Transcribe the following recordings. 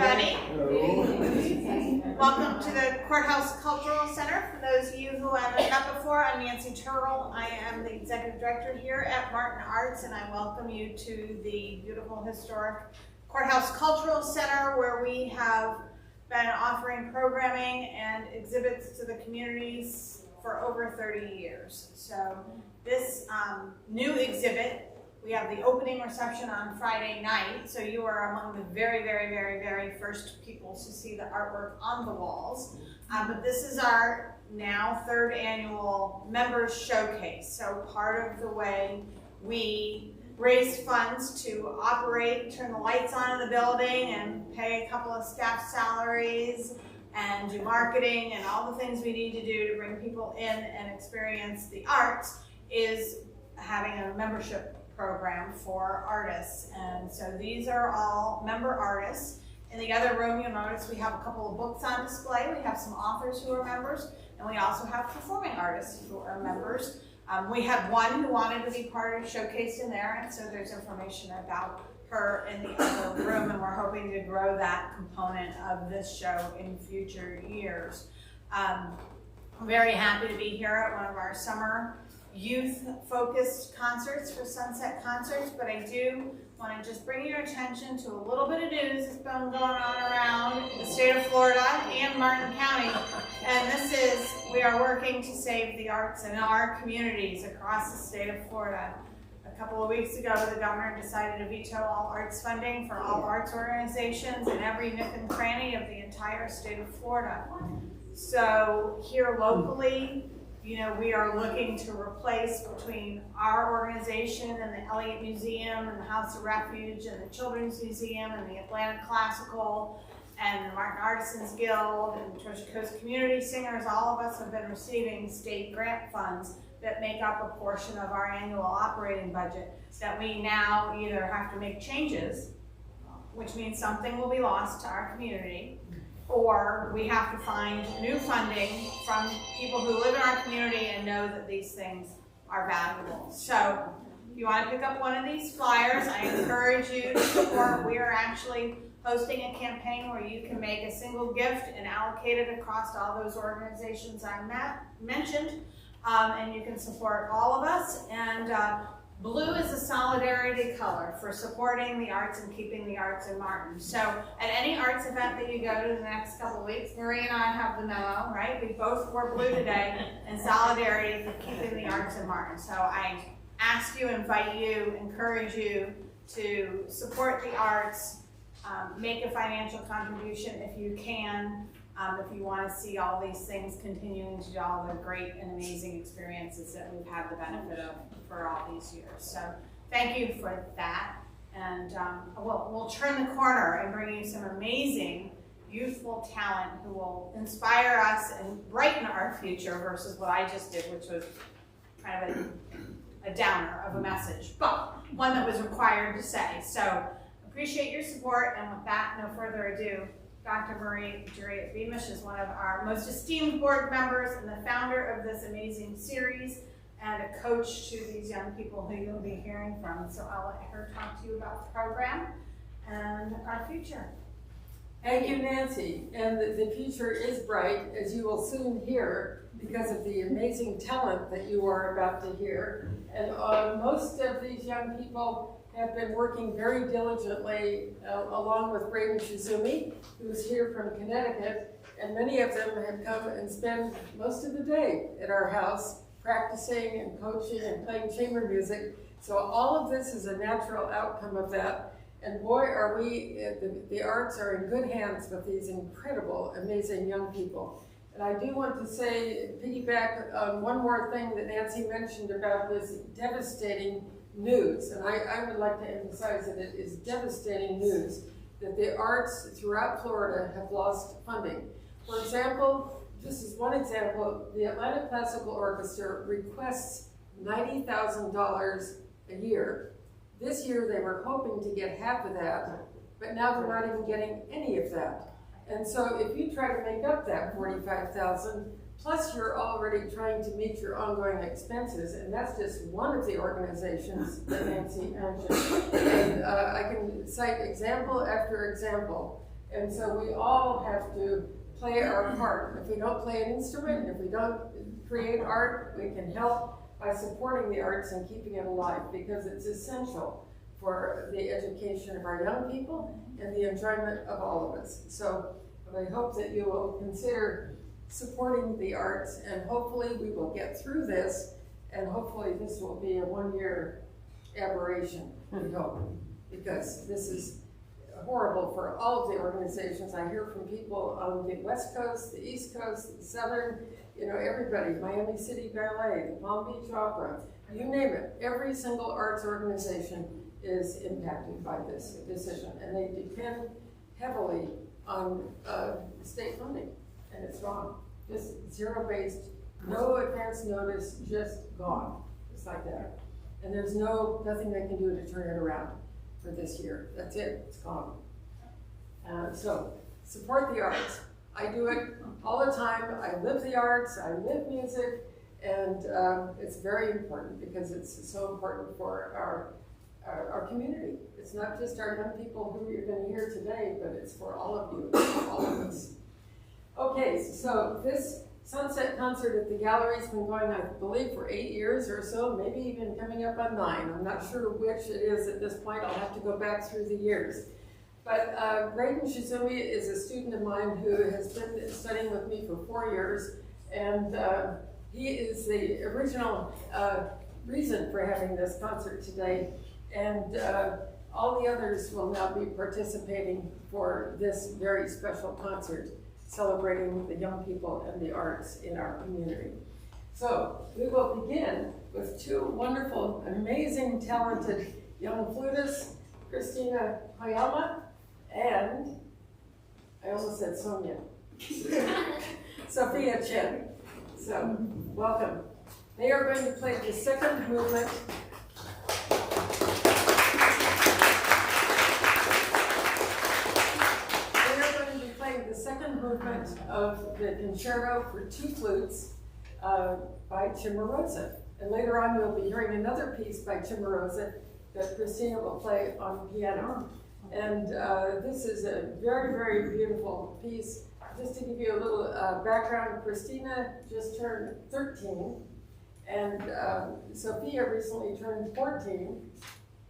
everybody. Hello. Welcome to the Courthouse Cultural Center. For those of you who haven't met before, I'm Nancy Turrell. I am the Executive Director here at Martin Arts, and I welcome you to the beautiful historic Courthouse Cultural Center, where we have been offering programming and exhibits to the communities for over 30 years. So this new exhibit, we have the opening reception on Friday night, so you are among the very first people to see the artwork on the walls. But this is our now third annual members showcase. So part of the way we raise funds to operate, turn the lights on in the building and pay a couple of staff salaries and do marketing and all the things we need to do to bring people in and experience the arts is having a membership program for artists. And so these are all member artists. In the other room, you'll notice we have a couple of books on display. We have some authors who are members, and we also have performing artists who are members. We had one who wanted to be part of showcased in there, and so there's information about her in the other room, and we're hoping to grow that component of this show in future years. I'm very happy to be here at one of our summer youth-focused concerts for Sunset Concerts, but I do want to just bring your attention to a little bit of news that's been going on around the state of Florida and Martin County. And this is, we are working to save the arts in our communities across the state of Florida. A couple of weeks ago, the governor decided to veto all arts funding for all arts organizations in every nook and cranny of the entire state of Florida. So here locally, you know, we are looking to replace between our organization and the Elliott Museum and the House of Refuge and the Children's Museum and the Atlantic Classical and the Martin Artisans Guild and Treasure Coast Community Singers. All of us have been receiving state grant funds that make up a portion of our annual operating budget that we now either have to make changes, which means something will be lost to our community, or we have to find new funding from people who live in our community and know that these things are valuable. So if you want to pick up one of these flyers, I encourage you to support. We are actually hosting a campaign where you can make a single gift and allocate it across all those organizations I mentioned, and you can support all of us. And blue is a solidarity color for supporting the arts and keeping the arts in Martin. So at any arts event that you go to the next couple of weeks, Marie and I have the memo, right? We both wore blue today in solidarity for keeping the arts in Martin. So I ask you, invite you, encourage you to support the arts, make a financial contribution if you can, if you want to see all these things continuing to do all the great and amazing experiences that we've had the benefit of for all these years. So thank you for that. And we'll turn the corner and bring you some amazing youthful talent who will inspire us and brighten our future versus what I just did, which was kind of a downer of a message, but one that was required to say. So appreciate your support, and with that, no further ado, Dr. Marie Jureit-Beamish is one of our most esteemed board members and the founder of this amazing series and a coach to these young people who you'll be hearing from. So I'll let her talk to you about the program and our future. Thank you, Nancy. And the future is bright, as you will soon hear, because of the amazing talent that you are about to hear. And most of these young people have been working very diligently along with Braden Shizumi, who's here from Connecticut, and many of them have come and spent most of the day at our house practicing and coaching and playing chamber music. So all of this is a natural outcome of that. And boy, are we, the arts are in good hands with these incredible, amazing young people. And I do want to say, piggyback on one more thing that Nancy mentioned about this devastating news, and I would like to emphasize that it is devastating news that the arts throughout Florida have lost funding. For example, just as one example, the Atlantic Classical Orchestra requests $90,000 a year. This year they were hoping to get half of that, but now they're not even getting any of that. And so if you try to make up that $45,000, plus you're already trying to meet your ongoing expenses, and that's just one of the organizations that Nancy mentioned. And I can cite example after example. And so we all have to play our part. If we don't play an instrument, if we don't create art, we can help by supporting the arts and keeping it alive, because it's essential for the education of our young people and the enjoyment of all of us. So I hope that you will consider supporting the arts, and hopefully we will get through this, and hopefully this will be a one-year aberration, we hope, because this is horrible for all of the organizations. I hear from people on the West Coast, the East Coast, the Southern, everybody, Miami City Ballet, the Palm Beach Opera, you name it. Every single arts organization is impacted by this decision, and they depend heavily on state funding, and it's gone. Just zero-based, no advance notice, just gone, just like that. And there's nothing they can do to turn it around for this year. That's it, it's gone. So support the arts. I do it all the time. I live the arts, I live music, and it's very important because it's so important for our community. It's not just our young people who you're going to hear today, but it's for all of you, all of us. Okay, so this Sunset concert at the gallery's been going, I believe, for 8 years or so, maybe even coming up on 9. I'm not sure which it is at this point. I'll have to go back through the years. But Braden Shizumi is a student of mine who has been studying with me for 4 years, and he is the original reason for having this concert today, and all the others will now be participating for this very special concert, celebrating the young people and the arts in our community. So we will begin with 2 wonderful, amazing, talented young flutists, Christina Koyama and, I almost said Sonia, Sophia Chen. So, welcome. They are going to play the second movement. The second movement of the Concerto for 2 flutes by Cimarosa. And later on you'll be hearing another piece by Cimarosa that Christina will play on piano. And this is a very, very beautiful piece. Just to give you a little background, Christina just turned 13, and Sophia recently turned 14.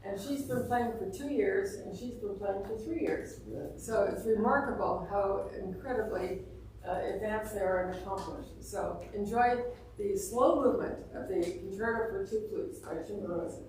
And she's been playing for 2 years, and she's been playing for 3 years. So it's remarkable how incredibly advanced they are and accomplished. So enjoy the slow movement of the Concerto for 2 flutes by Cimarosa.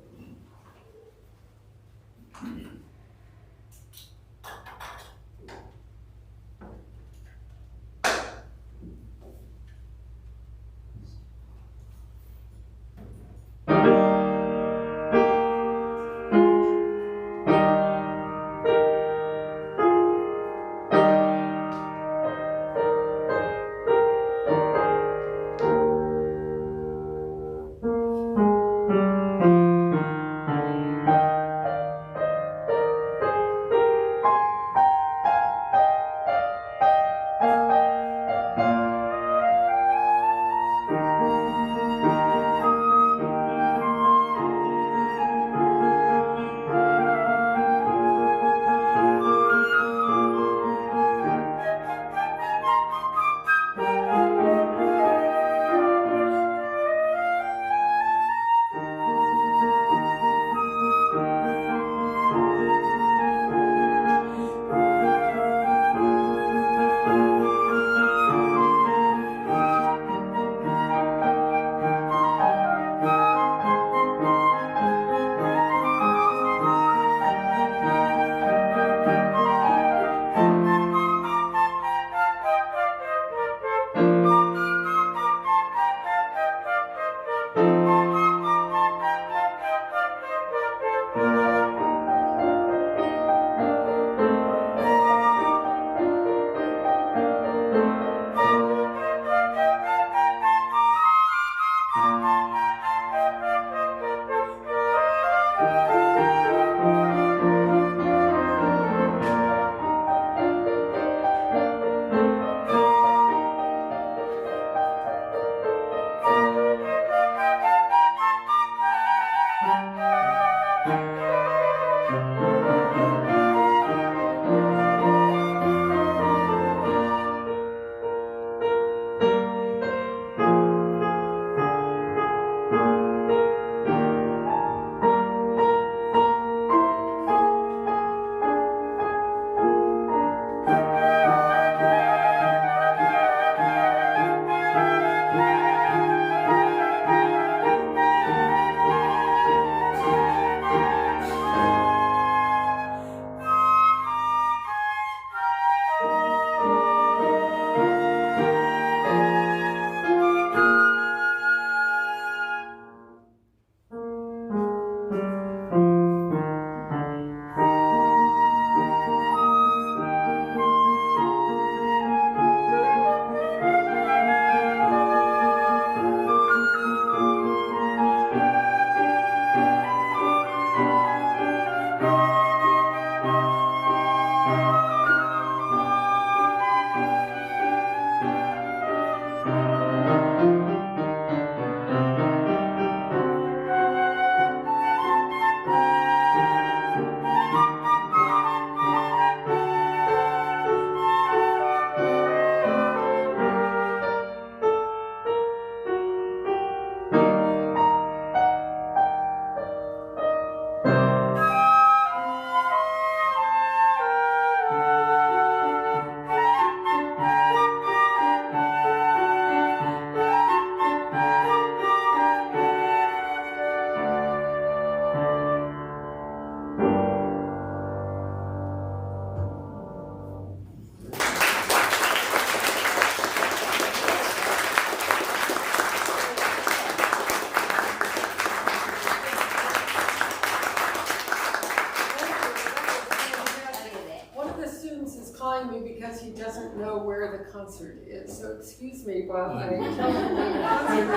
because he doesn't know where the concert is. So excuse me while I tell him where the concert is.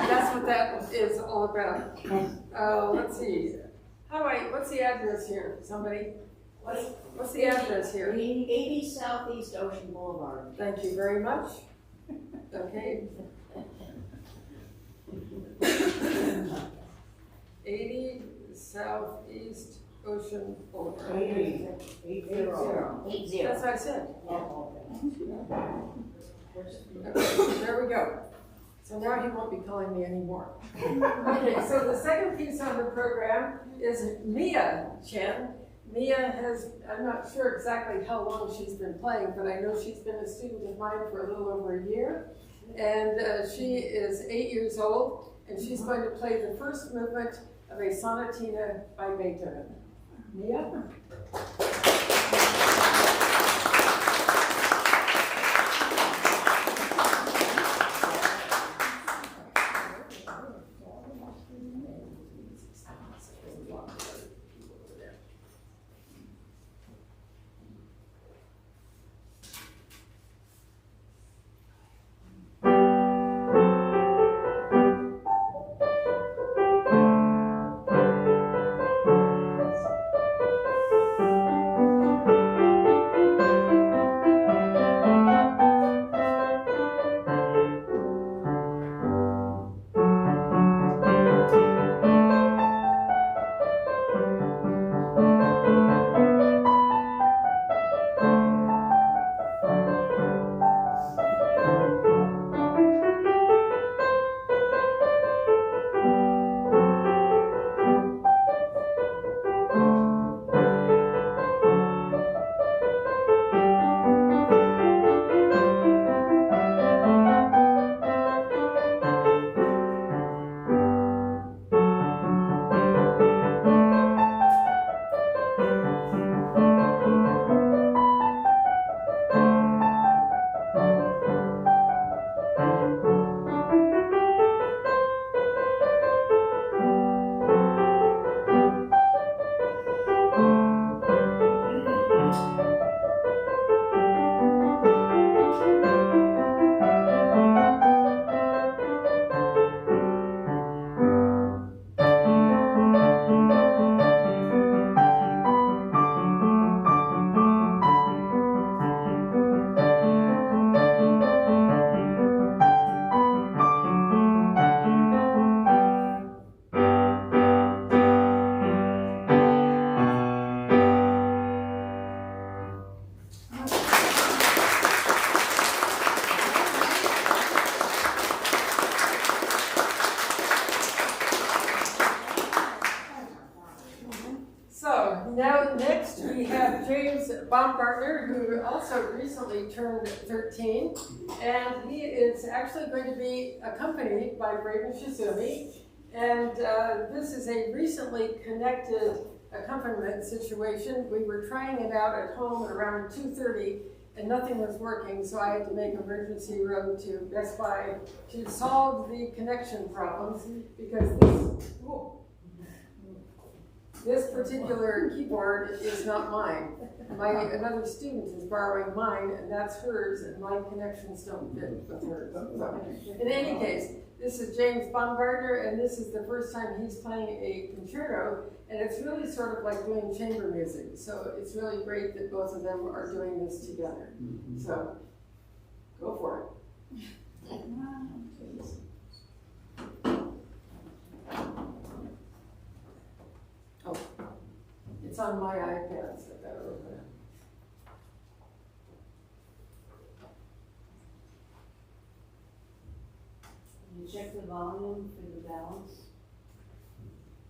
That's what that is all about. Let's see. What's the address here? Somebody? What's the address here? 80 Southeast Ocean Boulevard. Thank you very much. Okay. 80 Southeast Ocean Boulevard. 80. That's what I said. Oh, Okay, there we go. So now he won't be calling me anymore. Okay, so the second piece on the program is Miya Chen. Miya I'm not sure exactly how long she's been playing, but I know she's been a student of mine for a little over a year. And she is 8 years old, and she's going to play the first movement of a Sonatina by Beethoven. Miya? Next, we have James Baumgartner, who also recently turned 13, and he is actually going to be accompanied by Braden Shizumi, and this is a recently connected accompaniment situation. We were trying it out at home at around 2:30, and nothing was working, so I had to make emergency road to Best Buy to solve the connection problems, because this particular keyboard is not mine. Another student is borrowing mine, and that's hers, and my connections don't fit with hers. So, in any case, this is James Baumgartner, and this is the first time he's playing a concerto, and it's really sort of like doing chamber music. So it's really great that both of them are doing this together. So, go for it. Oh, it's on my iPad, so I better open it. Did you check the volume for the balance?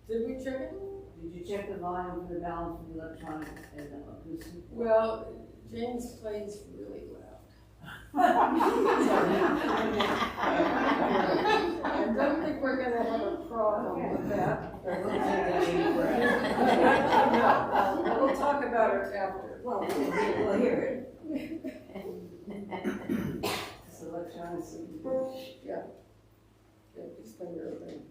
Did we check it? Did you check the volume for the balance of the electronic and the acoustic? Well, James plays really loud. I don't think we're going to have a problem with that. No, we'll talk about it after. Well, we'll hear it. It's electronic. Yeah. Okay, just bring your opening.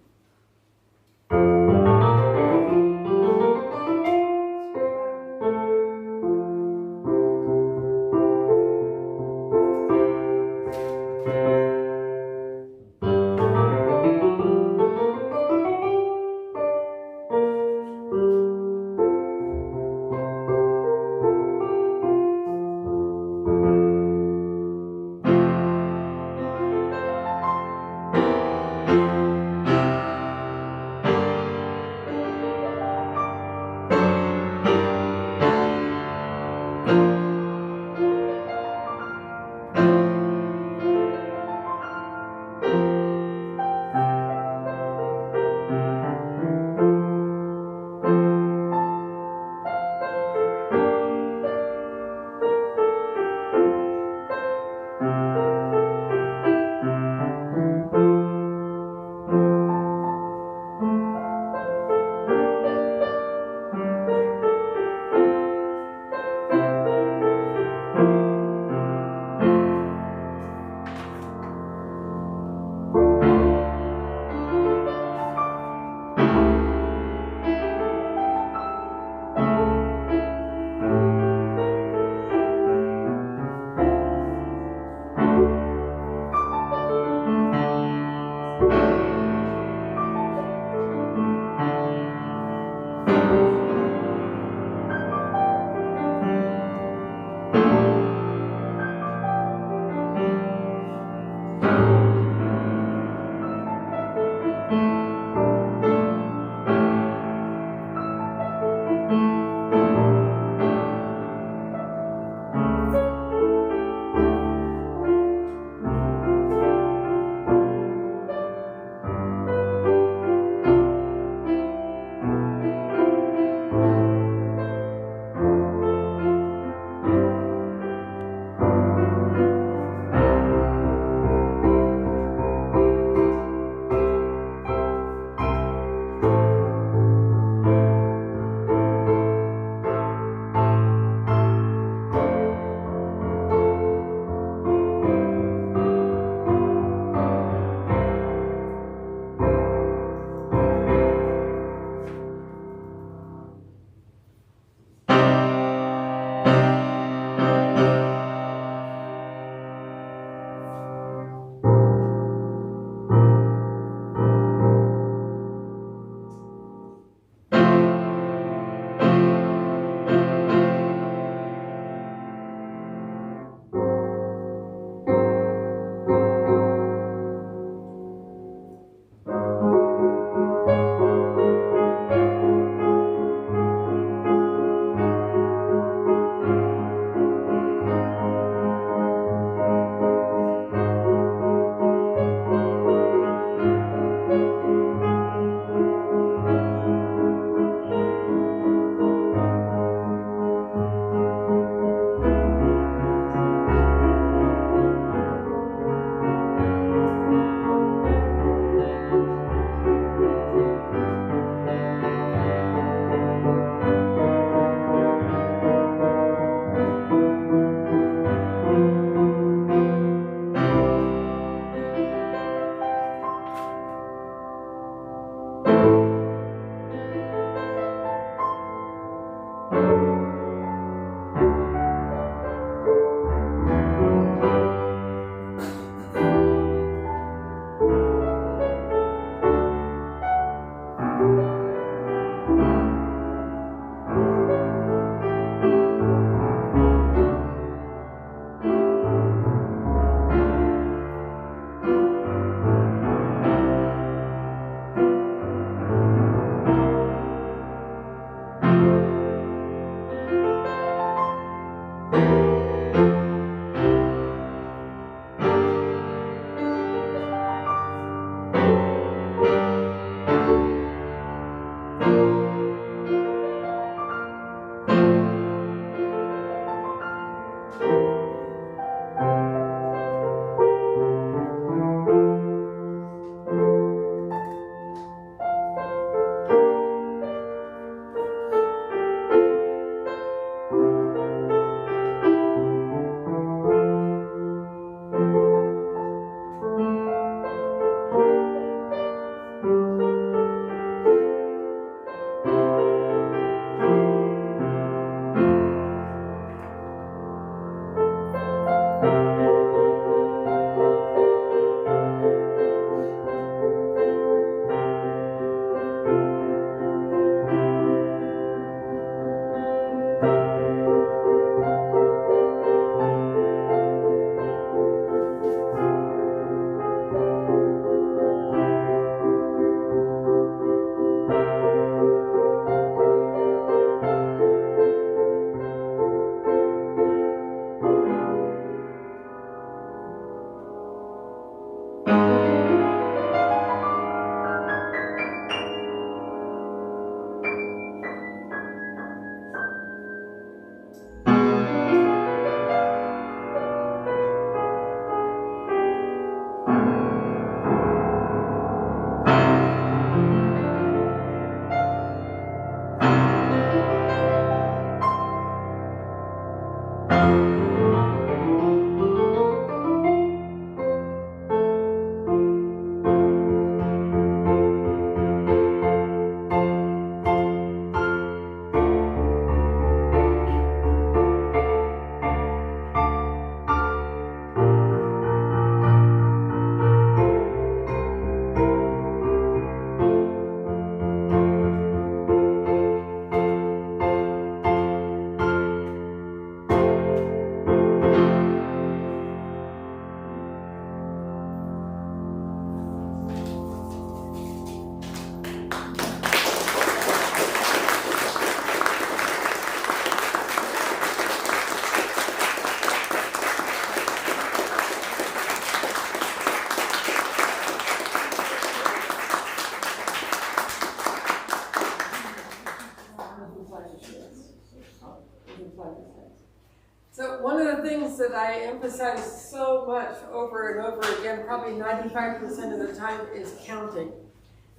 So one of the things that I emphasize so much over and over again, probably 95% of the time, is counting.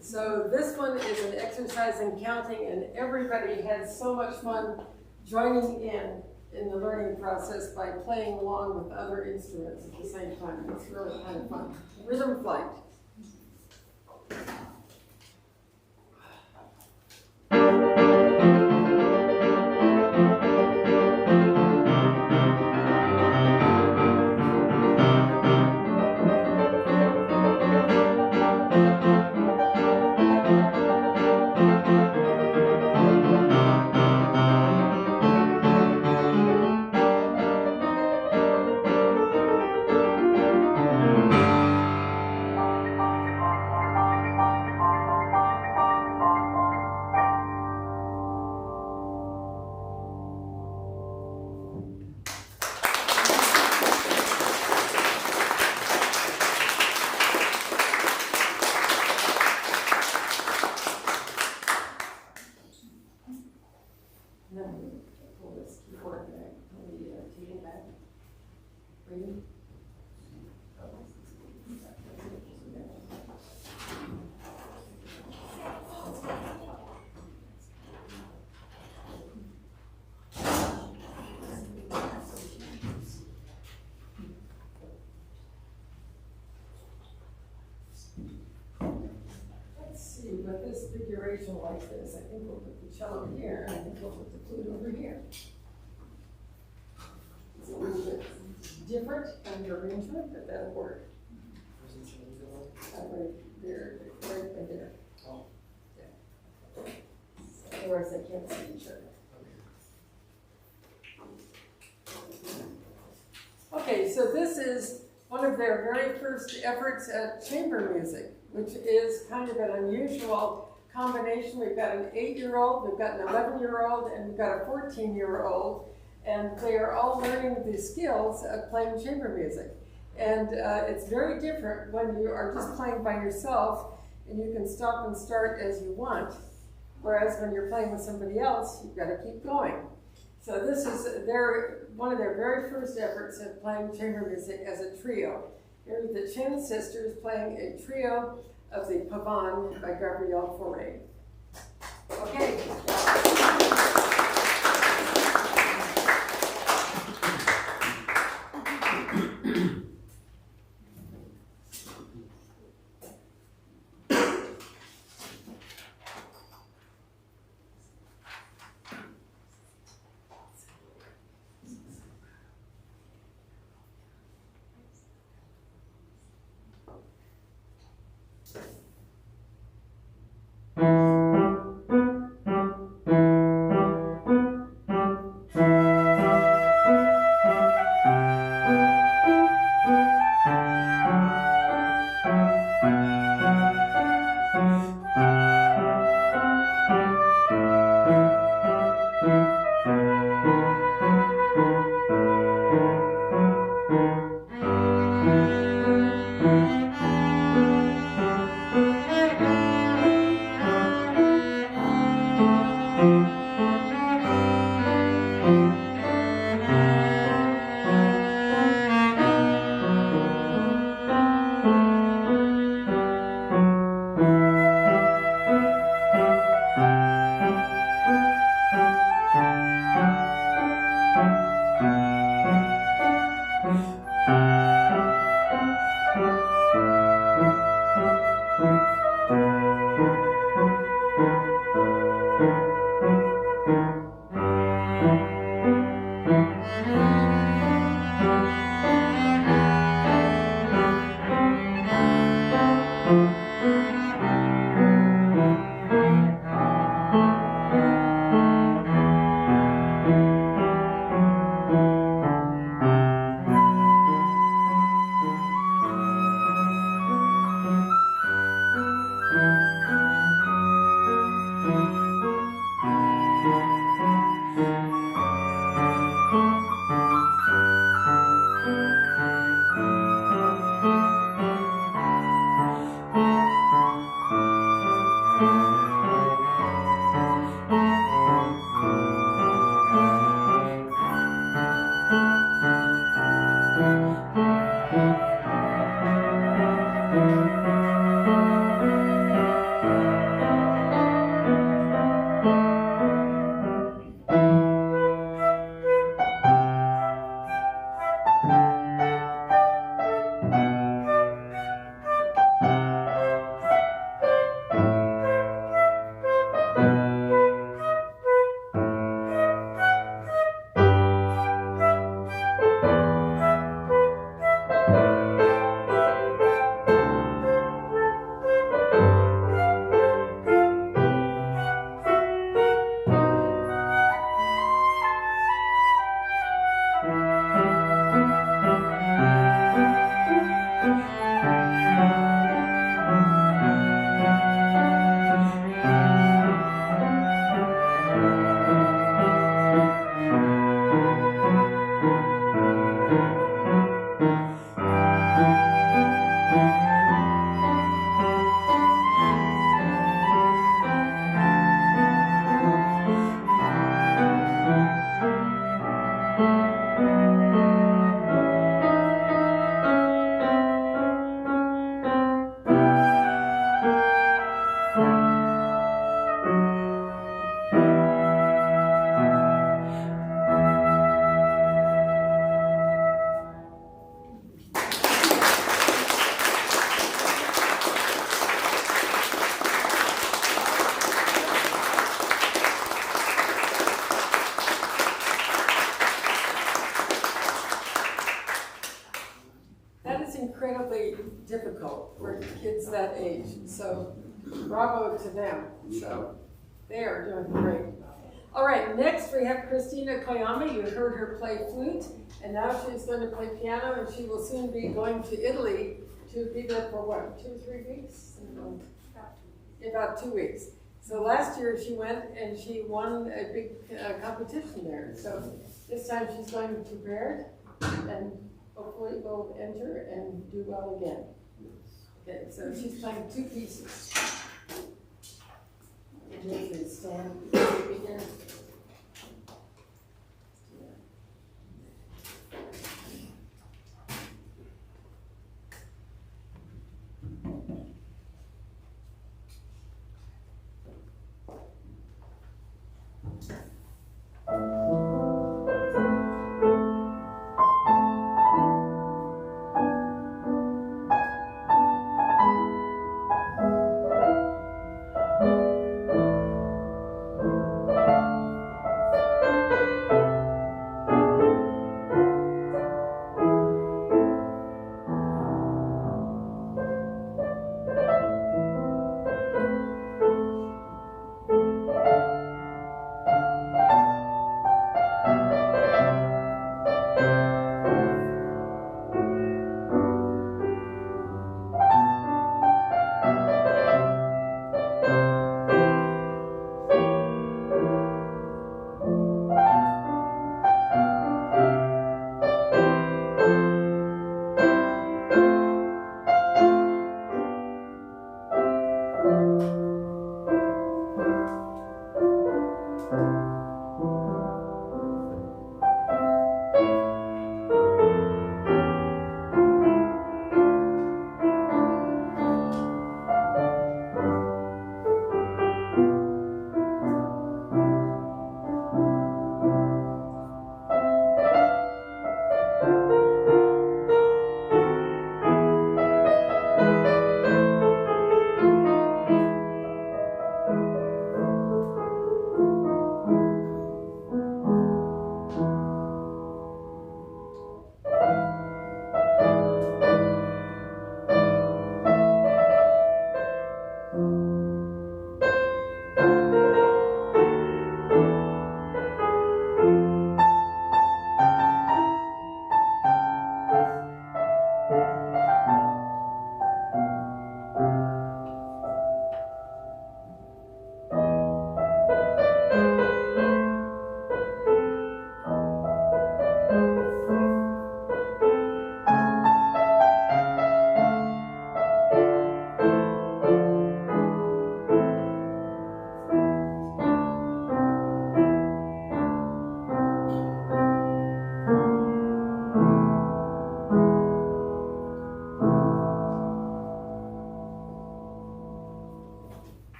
So this one is an exercise in counting, and everybody had so much fun joining in the learning process by playing along with other instruments at the same time. It's really kind of fun. Rhythm flight. With this figuration like this, I think we'll put the cello here, and I think we'll put the flute over here. It's a little bit different than the arrangement, but that'll work. Right there, right there. Oh. Yeah. Otherwise, they can't see each other. Okay, so this is one of their very first efforts at chamber music, which is kind of an unusual combination. We've got an 8-year-old, we've got an 11-year-old, and we've got a 14-year-old, and they are all learning the skills of playing chamber music. And it's very different when you are just playing by yourself, and you can stop and start as you want, whereas when you're playing with somebody else, you've got to keep going. So this is one of their very first efforts at playing chamber music as a trio. Here are the Chen sisters playing a trio of the Pavane by Gabriel Fauré. Okay. incredibly difficult for kids that age. So bravo to them. So they are doing great. All right, next we have Christina Koyama. You heard her play flute, and now she's going to play piano, and she will soon be going to Italy to be there for what, 2 or 3 weeks? About 2 weeks. So last year she went and she won a big competition there. So this time she's going to be prepared and hopefully will enter and do well again. Okay, so she's playing 2 pieces. Stand. Begin.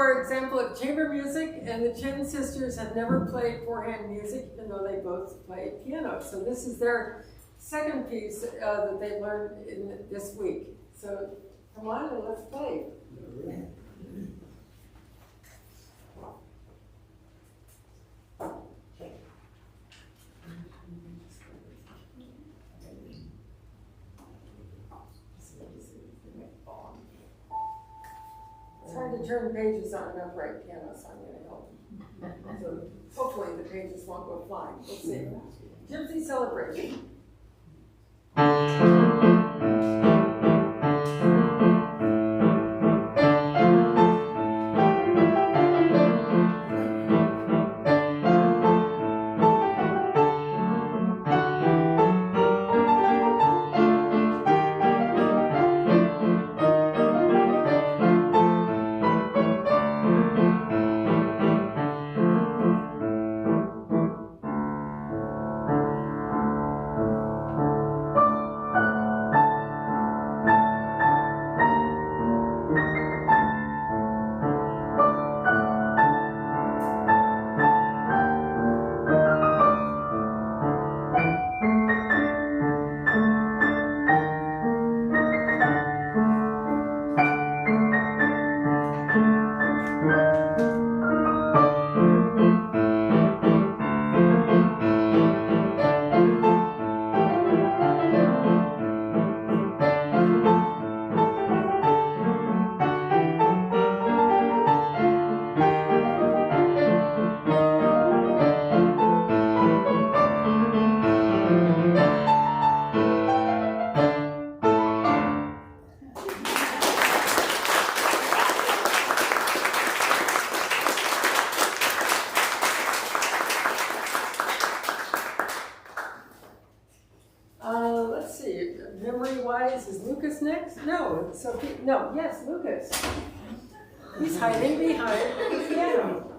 for example, of chamber music, and the Chen sisters have never played four-hand music, even though they both play piano. So this is their second piece that they learned this week. So come on and let's play. It's hard to turn pages on an upright piano, so I'm going to help. So hopefully the pages won't go flying. We'll see. Gypsy Celebration. Is Lucas next? No, Sophia. No, yes, Lucas. He's hiding behind the piano.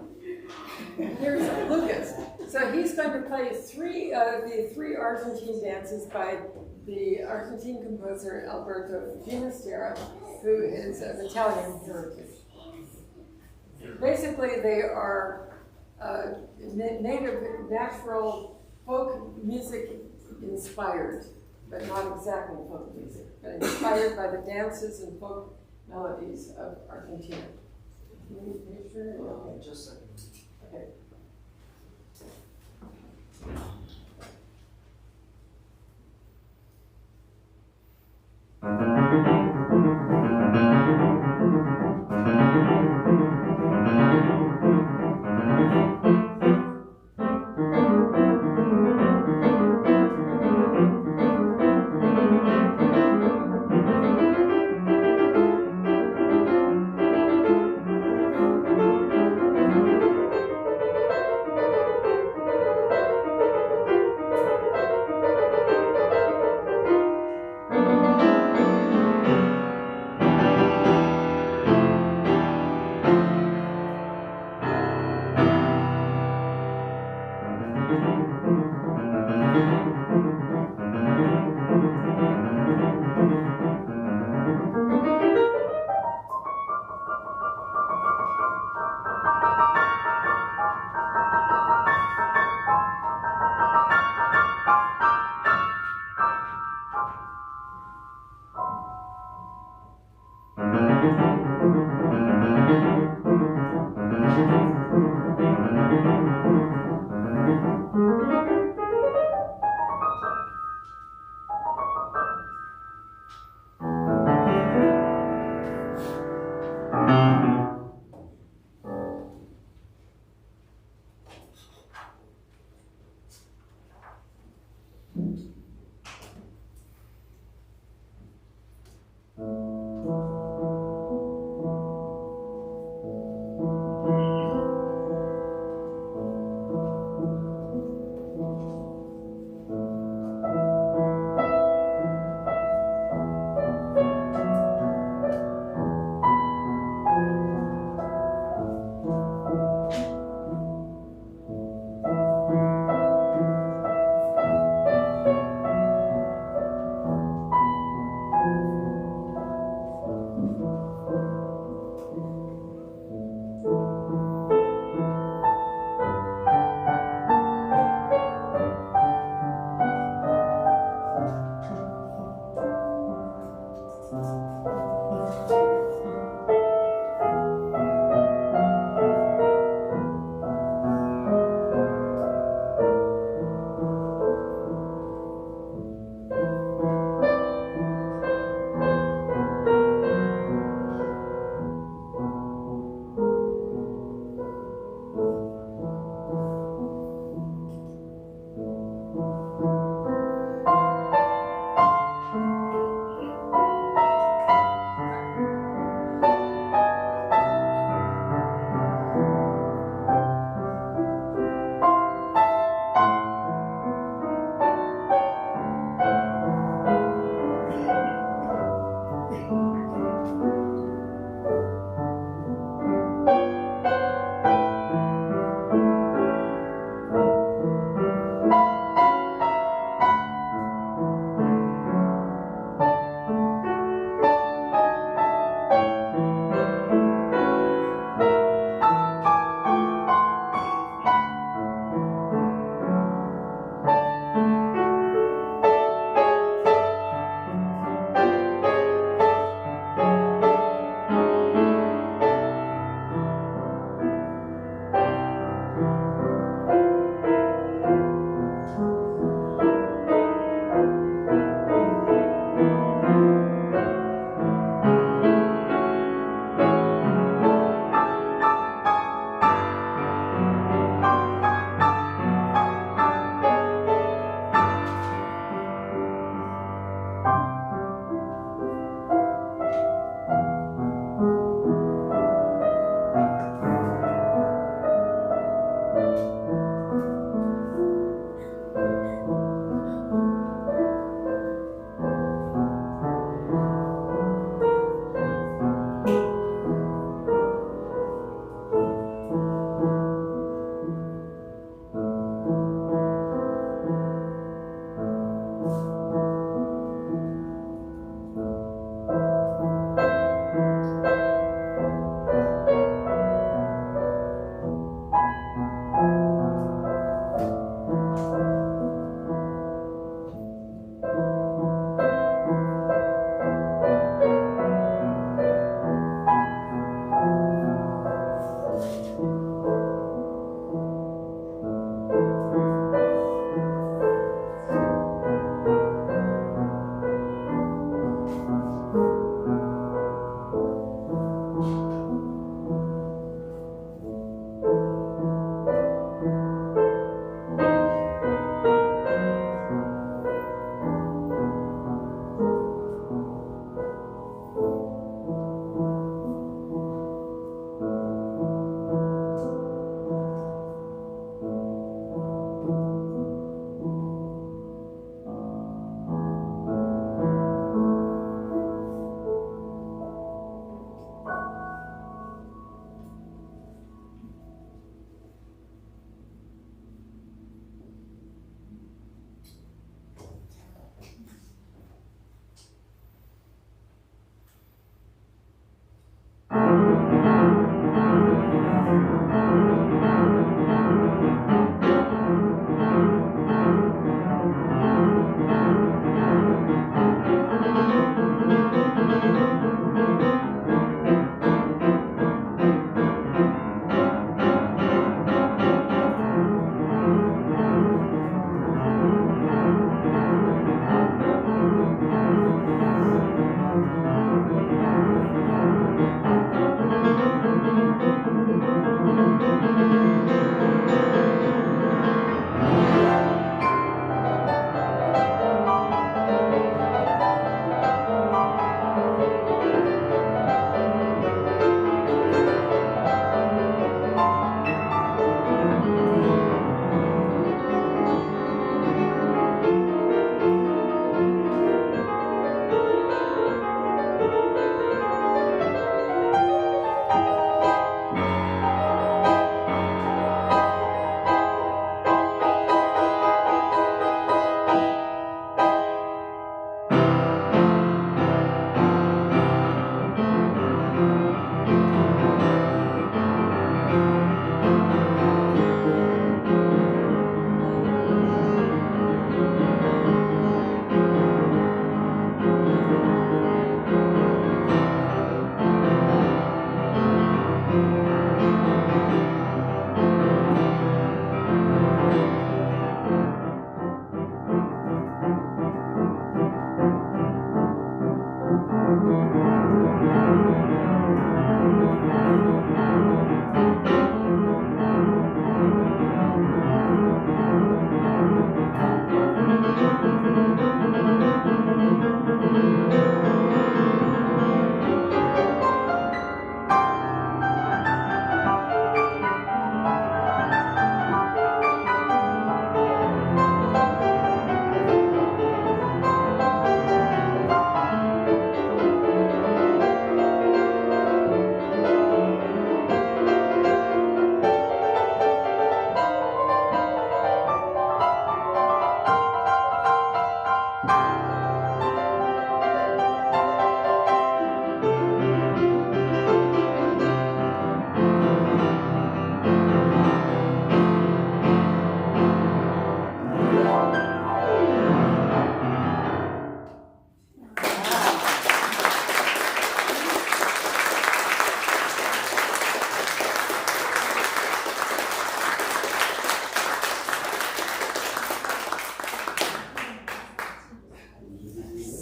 Here's Lucas. So he's going to play the three Argentine dances by the Argentine composer Alberto Ginastera, who is of Italian heritage. Basically, they are native, natural folk music inspired, but not exactly folk music, but inspired by the dances and folk melodies of Argentina. Can you picture? Okay, just a second. Okay.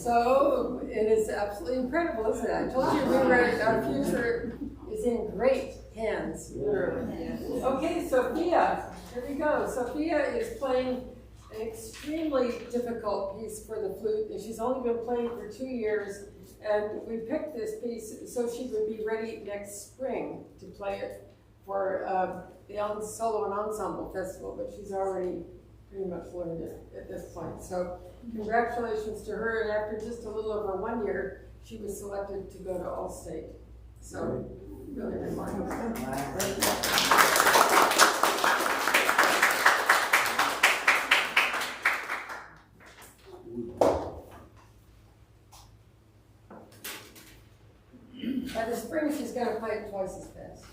So it is absolutely incredible, isn't it? I told you our future is in great hands, literally. Okay, Sophia, here we go. Sophia is playing an extremely difficult piece for the flute, and she's only been playing for 2 years. And we picked this piece so she would be ready next spring to play it for the Solo and Ensemble Festival, but she's already pretty much learned it at this point. So congratulations to her, and after just a little over 1 year, she was selected to go to All-State. So really remarkable. By the spring, she's going to play it twice as fast.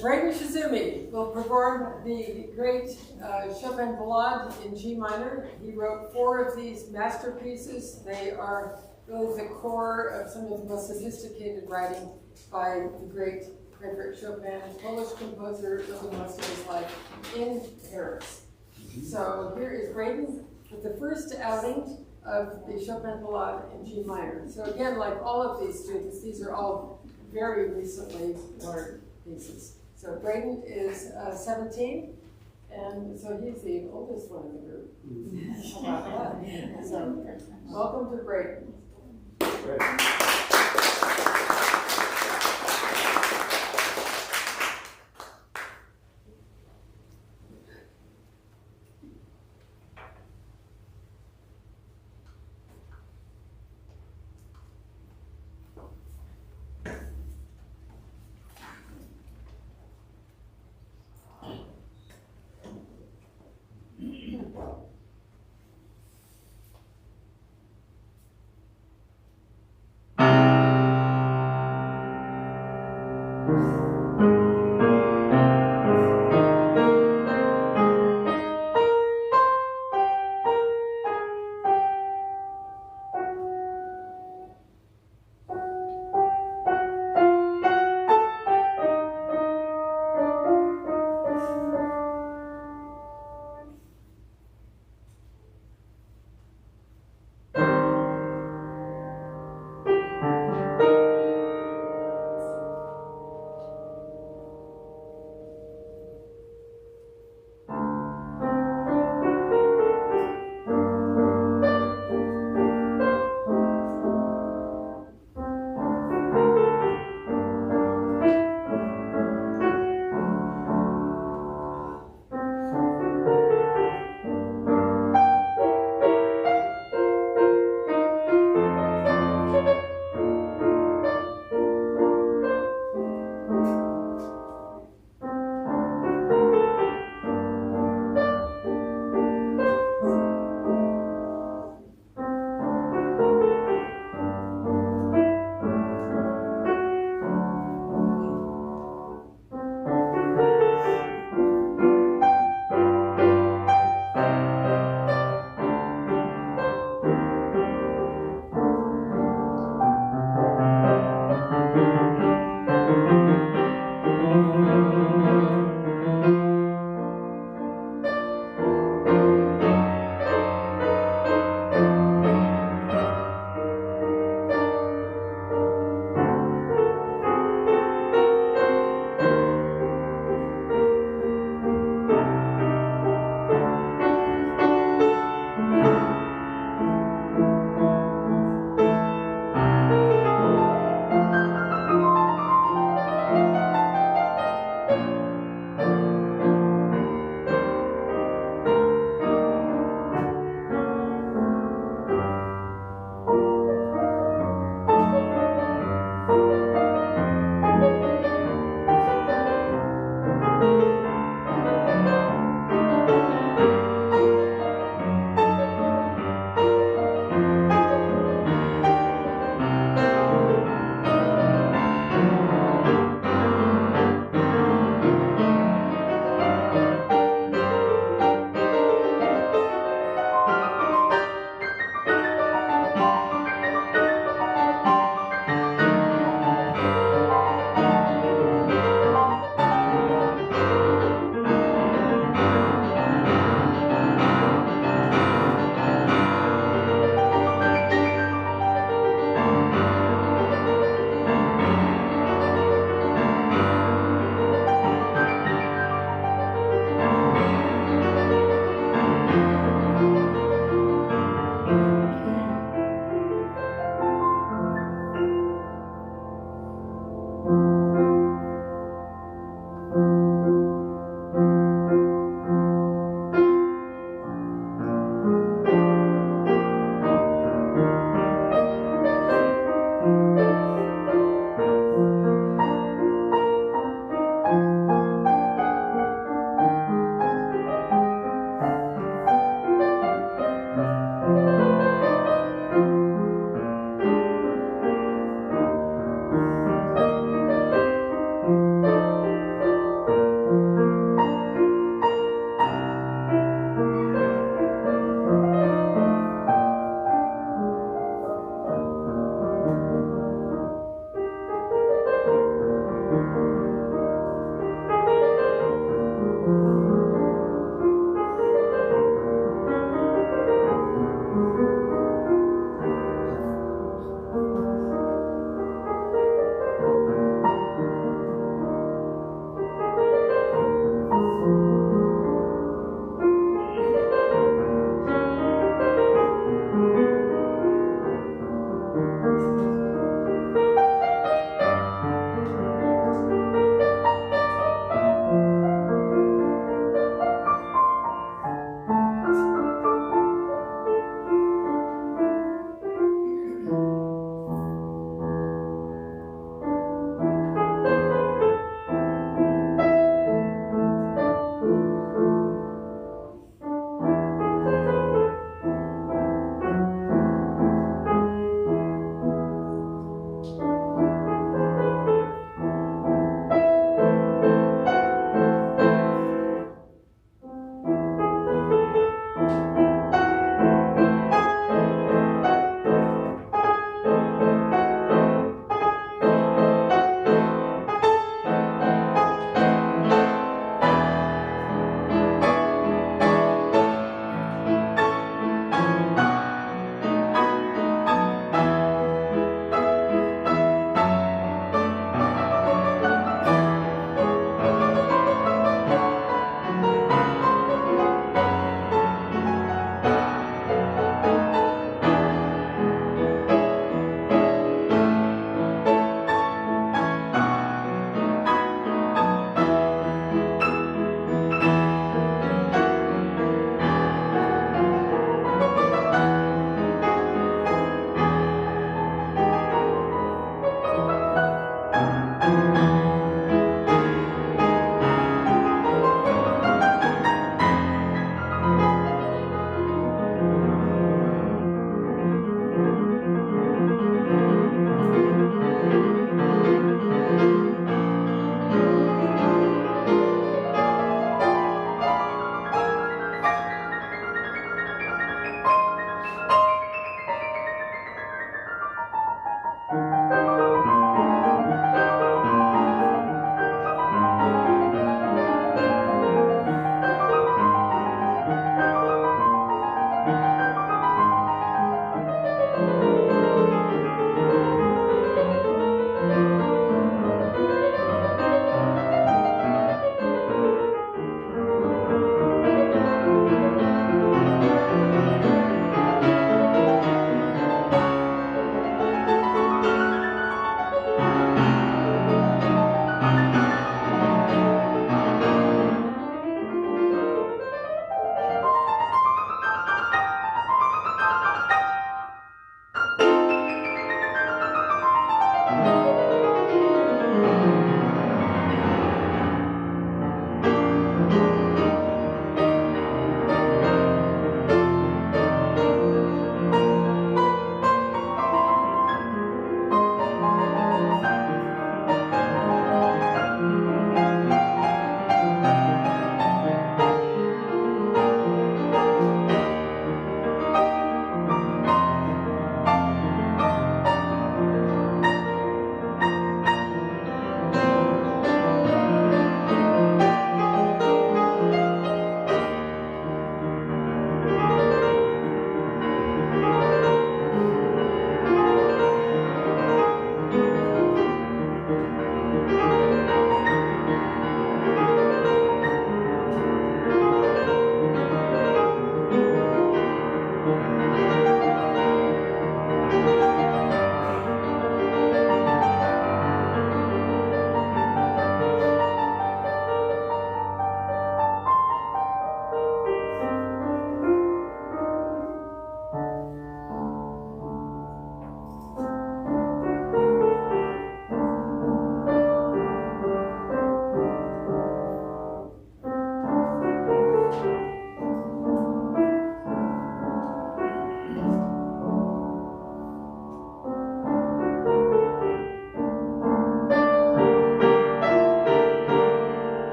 Braden Shizumi will perform the great Chopin Ballade in G minor. He wrote 4 of these masterpieces. They are really the core of some of the most sophisticated writing by the great Frederick Chopin, Polish composer living most of his life in Paris. So here is Braden with the first outing of the Chopin Ballade in G minor. So again, like all of these students, these are all very recently learned pieces. So Braden is 17, and so he's the oldest one in the group. How about that? So welcome to Braden.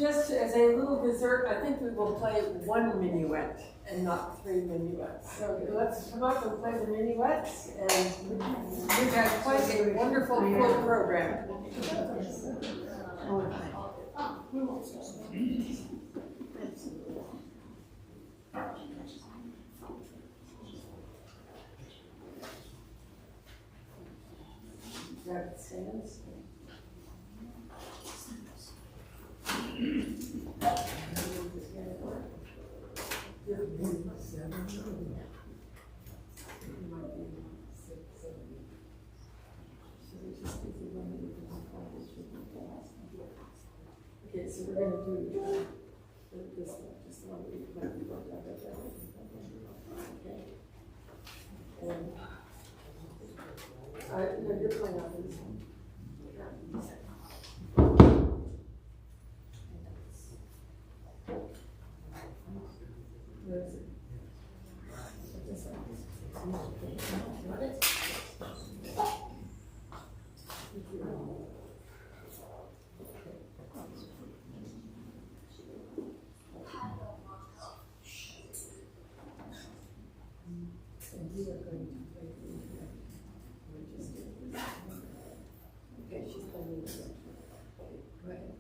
just as a little dessert, I think we will play one minuet and not 3 minuets. So let's come up and play the minuets, and we've had quite a wonderful full program. Grab the stands. Okay, so we're going to do this one, just one that we might be going down. Okay. And no, you're playing out this one. Where is it? This one. And you are going to play the okay, she's playing the go ahead.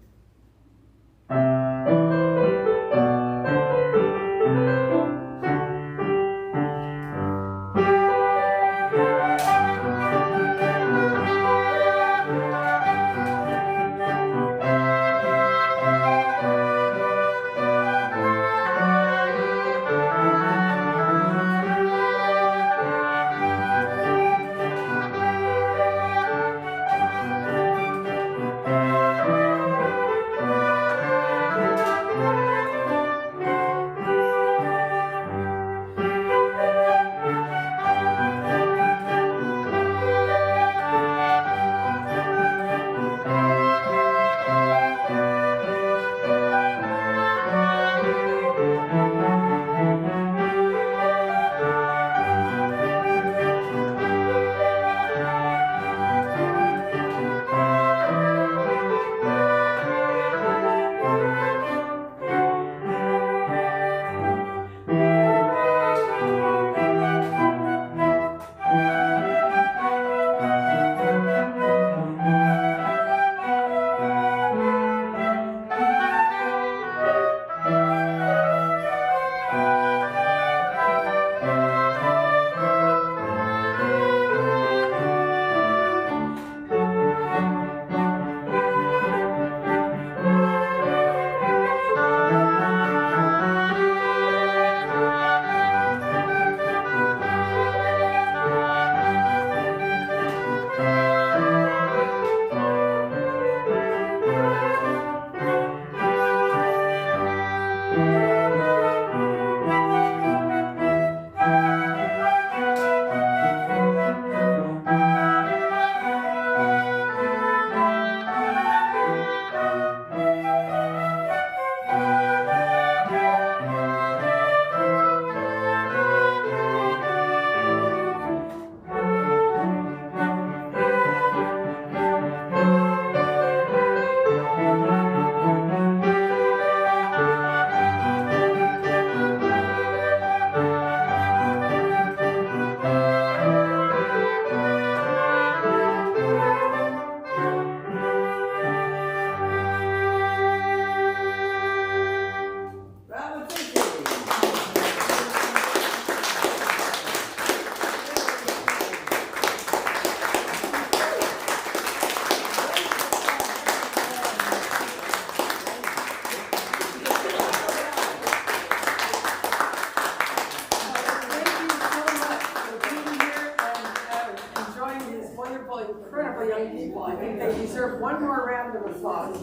Incredible young people. I think they deserve one more round of applause.